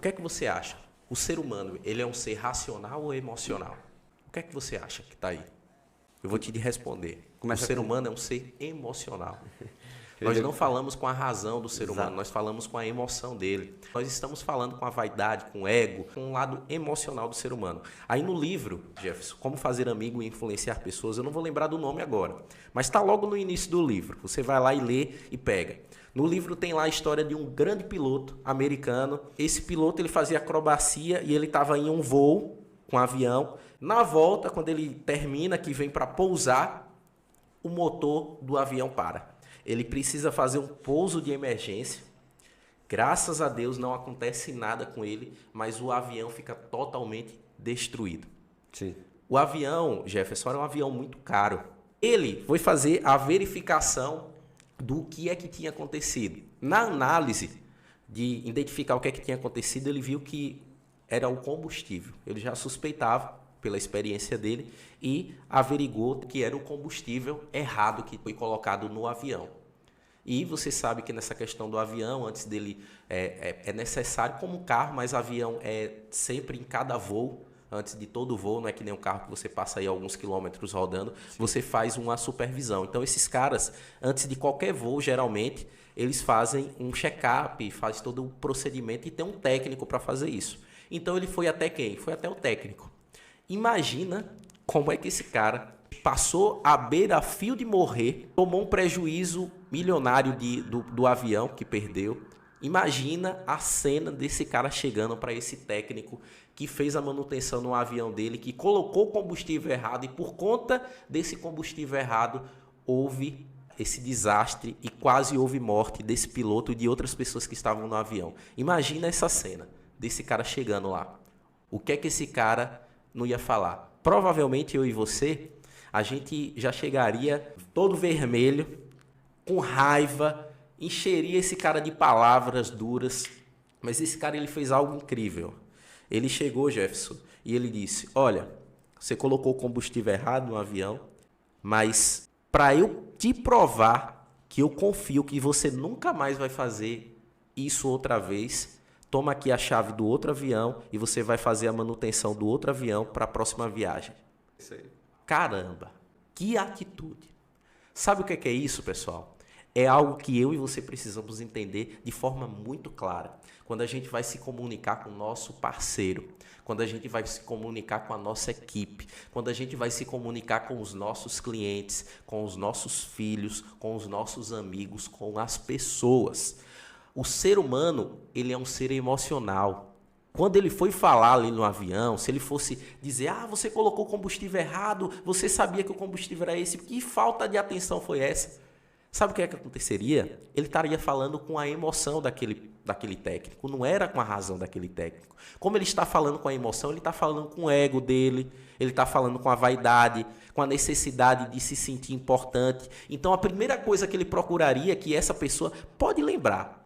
que é que você acha? O ser humano, ele é um ser racional ou emocional? O que é que você acha que está aí? Eu vou te responder. O ser humano é um ser emocional. Nós não falamos com a razão do ser humano, nós falamos com a emoção dele. Nós estamos falando com a vaidade, com o ego, com o lado emocional do ser humano. Aí no livro, Jefferson, Como Fazer Amigo e Influenciar Pessoas, eu não vou lembrar do nome agora, mas está logo no início do livro. Você vai lá e lê e pega. No livro tem lá a história de um grande piloto americano. Esse piloto ele fazia acrobacia e ele estava em um voo com um avião. Na volta, quando ele termina, que vem para pousar, o motor do avião para. Ele precisa fazer um pouso de emergência. Graças a Deus não acontece nada com ele, mas o avião fica totalmente destruído. Sim. O avião, Jefferson, era um avião muito caro. Ele foi fazer a verificação do que é que tinha acontecido. Na análise de identificar o que é que tinha acontecido, ele viu que era o combustível. Ele já suspeitava, pela experiência dele, e averigou que era o combustível errado que foi colocado no avião. E você sabe que nessa questão do avião, antes dele, é necessário, como um carro, mas avião é sempre em cada voo, antes de todo voo, não é que nem um carro que você passa aí alguns quilômetros rodando, você faz uma supervisão. Então esses caras, antes de qualquer voo, geralmente, eles fazem um check-up, faz todo o procedimento e tem um técnico para fazer isso. Então ele foi até quem? Foi até o técnico. Imagina como é que esse cara passou à beira a fio de morrer, tomou um prejuízo milionário do avião que perdeu. Imagina a cena desse cara chegando para esse técnico que fez a manutenção no avião dele, que colocou o combustível errado e por conta desse combustível errado houve esse desastre e quase houve morte desse piloto e de outras pessoas que estavam no avião. Imagina essa cena desse cara chegando lá. O que é que esse cara não ia falar? Provavelmente eu e você, a gente já chegaria todo vermelho, com raiva, encheria esse cara de palavras duras, mas esse cara ele fez algo incrível. Ele chegou, Jefferson, e ele disse: olha, você colocou o combustível errado no avião, mas para eu te provar que eu confio que você nunca mais vai fazer isso outra vez, toma aqui a chave do outro avião e você vai fazer a manutenção do outro avião para a próxima viagem. Isso aí. Caramba, que atitude. Sabe o que é isso, pessoal? É algo que eu e você precisamos entender de forma muito clara. Quando a gente vai se comunicar com o nosso parceiro, quando a gente vai se comunicar com a nossa equipe, quando a gente vai se comunicar com os nossos clientes, com os nossos filhos, com os nossos amigos, com as pessoas. O ser humano, ele é um ser emocional. Quando ele foi falar ali no avião, se ele fosse dizer: você colocou o combustível errado, você sabia que o combustível era esse, que falta de atenção foi essa? Sabe o que é que aconteceria? Ele estaria falando com a emoção daquele técnico, não era com a razão daquele técnico. Como ele está falando com a emoção, ele está falando com o ego dele, ele está falando com a vaidade, com a necessidade de se sentir importante. Então a primeira coisa que ele procuraria, que essa pessoa pode lembrar,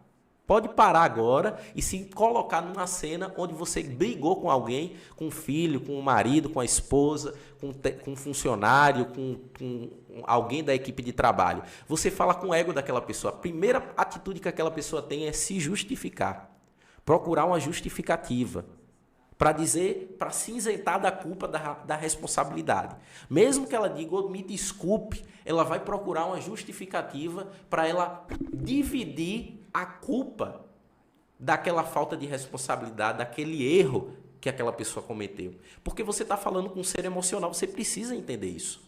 pode parar agora e se colocar numa cena onde você brigou com alguém, com o filho, com o marido, com a esposa, com um funcionário, com alguém da equipe de trabalho. Você fala com o ego daquela pessoa. A primeira atitude que aquela pessoa tem é se justificar. Procurar uma justificativa. Para dizer, para se isentar da culpa, da responsabilidade. Mesmo que ela diga: me desculpe, ela vai procurar uma justificativa para ela dividir a culpa daquela falta de responsabilidade, daquele erro que aquela pessoa cometeu. Porque você está falando com um ser emocional, você precisa entender isso.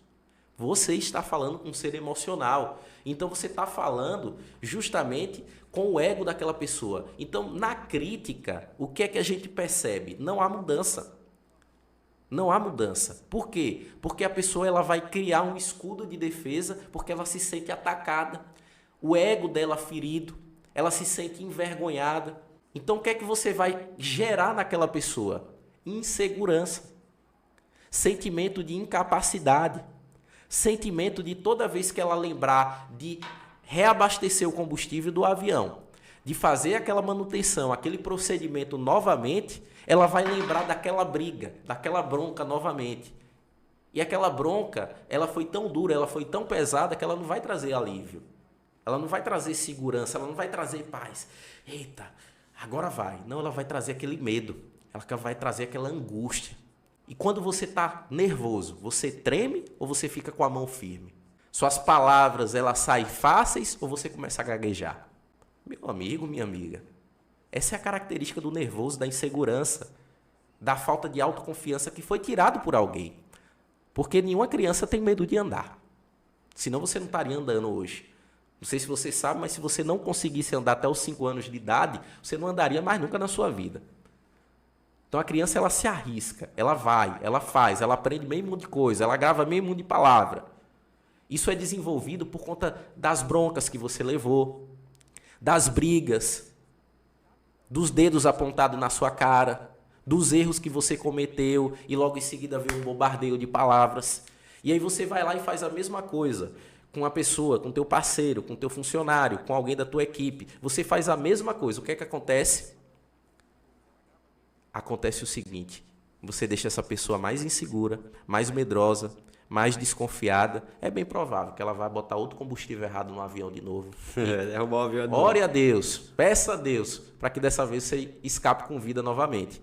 Você está falando com um ser emocional. Então você está falando justamente com o ego daquela pessoa. Então, na crítica, o que é que a gente percebe? Não há mudança. Não há mudança. Por quê? Porque a pessoa ela vai criar um escudo de defesa porque ela se sente atacada. O ego dela ferido. Ela se sente envergonhada. Então, o que é que você vai gerar naquela pessoa? Insegurança. Sentimento de incapacidade. Sentimento de toda vez que ela lembrar de reabastecer o combustível do avião, de fazer aquela manutenção, aquele procedimento novamente, ela vai lembrar daquela briga, daquela bronca novamente. E aquela bronca, ela foi tão dura, ela foi tão pesada que ela não vai trazer alívio. Ela não vai trazer segurança, ela não vai trazer paz. Eita, Agora vai. Não, ela vai trazer aquele medo. Ela vai trazer aquela angústia. E quando você está nervoso, você treme ou você fica com a mão firme? Suas palavras, elas saem fáceis ou você começa a gaguejar? Meu amigo, minha amiga, essa é a característica do nervoso, da insegurança, da falta de autoconfiança que foi tirado por alguém. Porque nenhuma criança tem medo de andar. Senão você não estaria andando hoje. Não sei se você sabe, mas se você não conseguisse andar até os 5 anos de idade, você não andaria mais nunca na sua vida. Então a criança, ela se arrisca, ela vai, ela faz, ela aprende meio mundo de coisa, ela grava meio mundo de palavra. Isso é desenvolvido por conta das broncas que você levou, das brigas, dos dedos apontados na sua cara, dos erros que você cometeu e logo em seguida vem um bombardeio de palavras. E aí você vai lá e faz a mesma coisa com a pessoa, com teu parceiro, com teu funcionário, com alguém da tua equipe. Você faz a mesma coisa. O que é que acontece? Acontece o seguinte: você deixa essa pessoa mais insegura, mais medrosa, mais desconfiada. É bem provável que ela vai botar outro combustível errado no avião de novo. Derrubar o avião de novo. Ore a Deus, peça a Deus, para que dessa vez você escape com vida novamente.